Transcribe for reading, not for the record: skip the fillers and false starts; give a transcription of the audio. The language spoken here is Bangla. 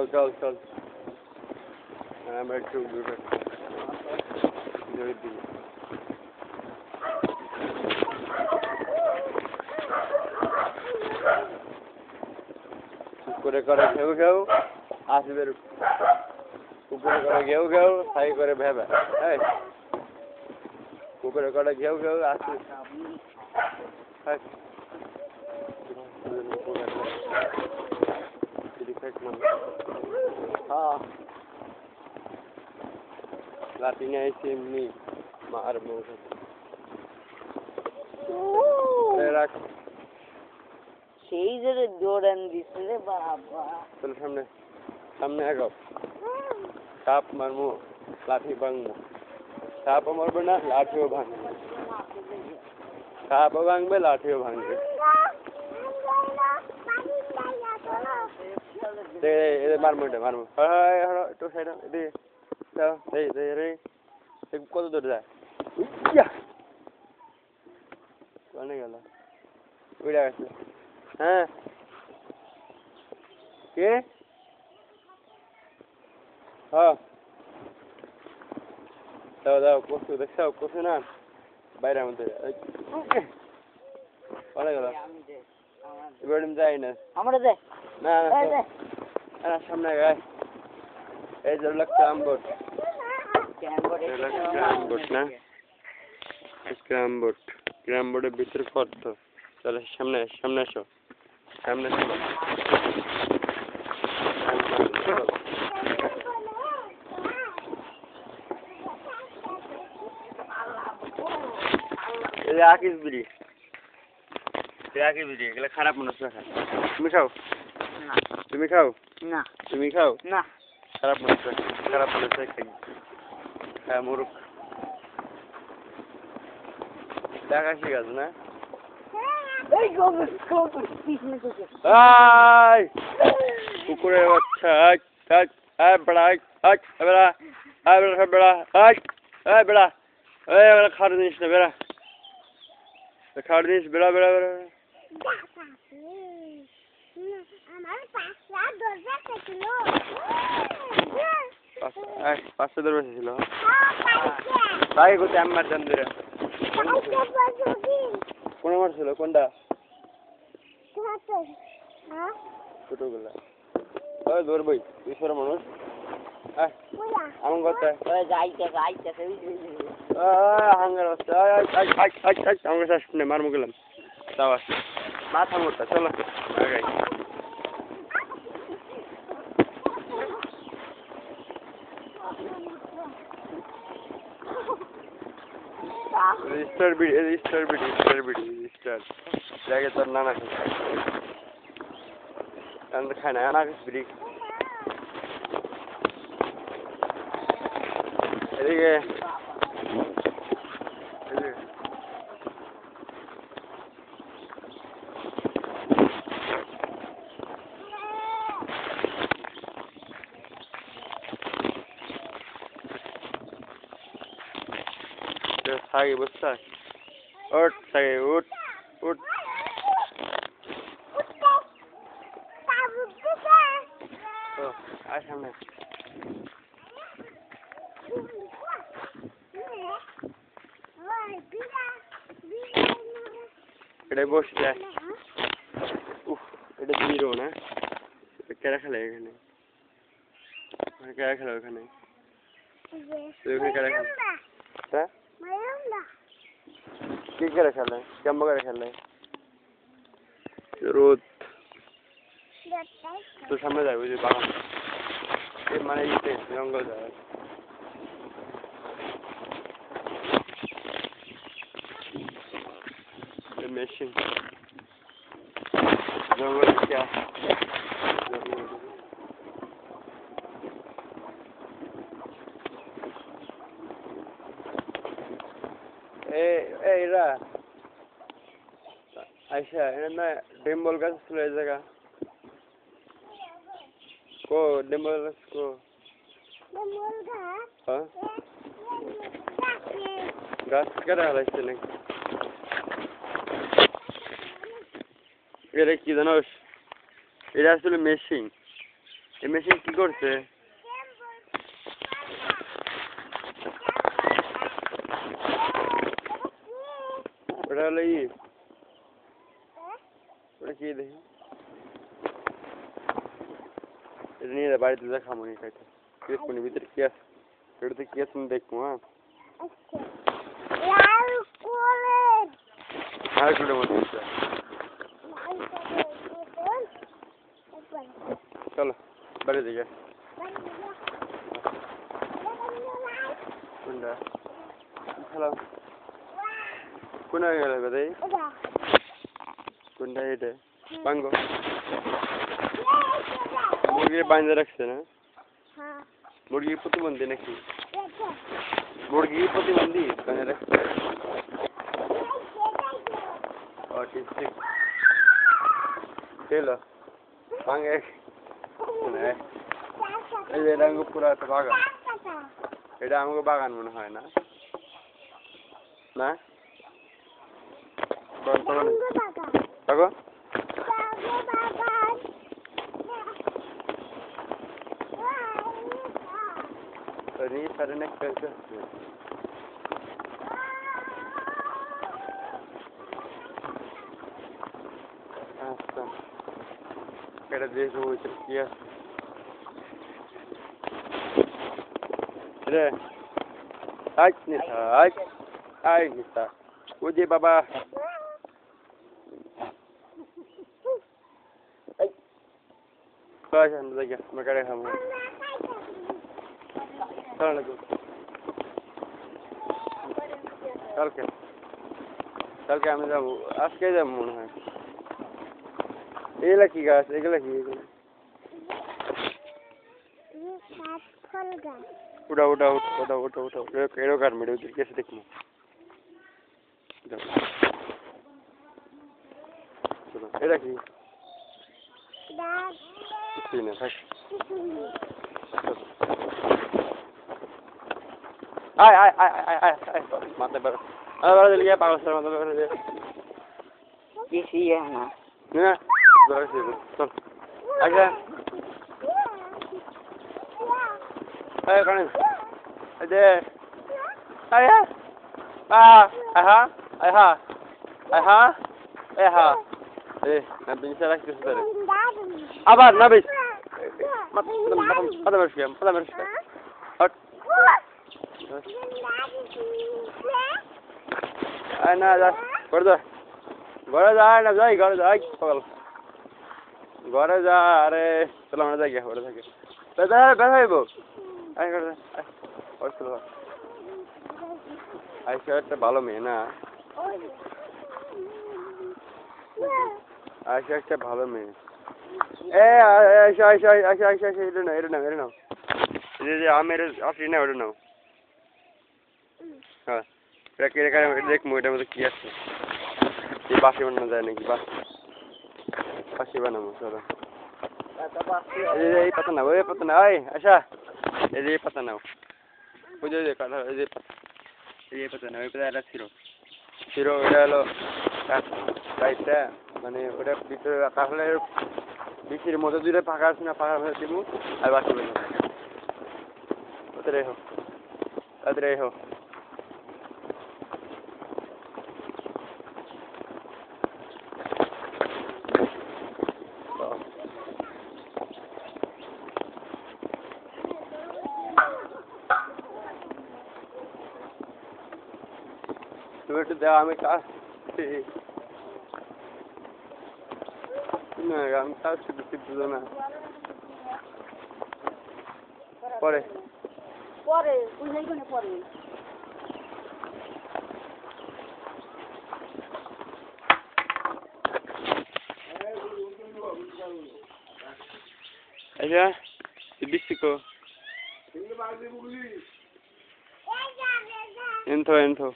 চল চল আমরা একটু দূরে দিকে করে ঘেউ ঘেউ আসবে উপরে করে ঘেউ ঘেউ সাই করে ভেবে হ্যাঁ উপরে করে ঘেউ ঘেউ আসবে हाँ लातीने ऐसे नहीं मार मोर तेरा সেই যে দৌড়ান দিছে রে বাবা चल सामने आगो साप मारमु लाठी बांगमु साप मारबो ना लाठियो भांग साप भांगबे लाठियो भांगबे दे मारमु हाय तो साइड दे दे रे कत दूर যায় কোনে গেল উড়ে গেছে হ্যাঁ কে হ্যাঁ দাও কত দেখছাও কত না বাইরে মধ্যে কোনে গেল এবার যাই না আমরা দে না না সামনে গায় এই যে ক্যাম্বোট না ক্যাম্বোটের ভিতরে কত চলো সামনে এসো সামনে এই আকিস বিড়ি এগুলো খারাপ মানুষ খায় তুমি খাও না তুমি খাও না তুমি খাও না খারাপ মানুষ খাই হ্যাঁ মুরুখ দেখা ঠিক আছে না কুকুরের বাচ্চা বেড়া খাওয়ার জিনিস না বেড়া খাওয়ার জিনিস বেড়া পাঁচটা দরজা ছিল তাই কোথায় আমি মারতাম ধরে কোন মার ছিল কোনটা ছোটগুলা ওই ধরবই ঈশ্বর মানুষ আমার কথা হাঙ্গার বাচ্চা আমার কাছে আসছে মারমু গেলাম তাও আসছে মাথা মোটা চলো আগাই রেজিস্টার জায়গায় তোর নানা খায় না আনা বিড়ি এদিকে সাগে বসতা ওঠ সাগে উঠ আয় সামনে এটা বসে যায় এটা জিরো না কেরা খেলে এখানে কেরা খেলে ওখানে কেরা খেলে হ্যাঁ কি করে খেলে কেমন করে খেলে রোদ তো সামনে যায় ওই যে বাগান মানে ইতে জঙ্গল যায় মেশিন জঙ্গল এরা আচ্ছা এটা না ডিম্বল গাছ ছিল এই জায়গা কো ডিম্বল গাছ কো হ্যাঁ গাছ কেটে হালাইছে নাকি এটা কি জানোস এটা আসলে মেশিন এই মেশিন কি করছে? ওটা হলো ওটা কি দেখি? এটা নিয়ে যা বাড়িতে যা খামো নিয়ে খাইতে। দেখবো নি ভিতরে কি আছে? এটাতে কি আছে দেখবো, হ্যাঁ? আর কুড়ে মতো আছে। চলো বাড়ি দিকে। কোনটা? হ্যালো, কোনটা গেল বেদাই? কোনটা এটা? বাঙ্গো মুরগি বাঁধে রাখছে না? মুরগি প্রতিবন্ধী নাকি? মুরগি প্রতিবন্ধী বাঁধে রাখছে। অটিস্টিক চলো ভাঙে এই যে এটা আমাকে পুরো একটা বাগান, এটা আমাকে বাগান মনে হয় না? না দেখো ini sarı ne kadar Aslan. Kada dejo Turkiya. Re. Aç Nisa, aç. Ay Nisa. Uje baba. Ay. Kaç anda gel. Makare ham. চলো না কালকে আমি যাবো, আজকে যাবো মনে হয়। এগুলা কি গাছ? এগুলা কি? উঠা উঠা উঠা উঠা উঠা উঠা এরো কার মেরে ওদের কেসে দেখবো। এটা কি? কিছুই না থাক। আয় আয় আয় আয় আয় আয় মাথা বেরো বেরো দিলে গিয়ে পাগল মাথা বেরো দিয়ে কিছু না না বেরো চল আচ্ছা এই কানে এই যে আয় আহা আহা আহা আহা এই না বিনসা রাখছিস তোরে আবার না বিস মাথা বেরো হট না যা করে যা ঘরে যায় না যাই ঘরে যাই সকাল ঘরে যা আরে চলো আমরা যাই ঘরে থাকে ব্যথা হইব আই ঘরে আইসা একটা ভালো মেয়ে না আইসা একটা ভালো মেয়ে এ আইসা আইসা আইসা আইসা আইসা এটা নাও যে আমের আসি না ওটা নাও হ্যাঁ এটা কে রেখে দেখবো এটার মধ্যে কি আছে এই বাসি বানানো যায় নাকি বাসি বানাবো চলো এই পাতা নাও ওই পাতা নাও এই আচ্ছা এই যে পাতা নাও বুঝে যে কাটা এই যে পাতা এই পাতা নাও এই পাতা এটা ছিল এটা হলো রাইটটা মানে ওটা ভিতরে তাহলে বিচির মধ্যে দুটো ফাঁকা আছে না ফাঁকা মধ্যে দিব আর বাকি বানাবো তাড়াতাড়ি হোক তাড়াতাড়ি হোক তুমি একটু দেওয়া আমি কাজ না আমি কাজ শুধু না পরে পরে বুঝাই কোনে পরে আচ্ছা বিস্তিকো Entro.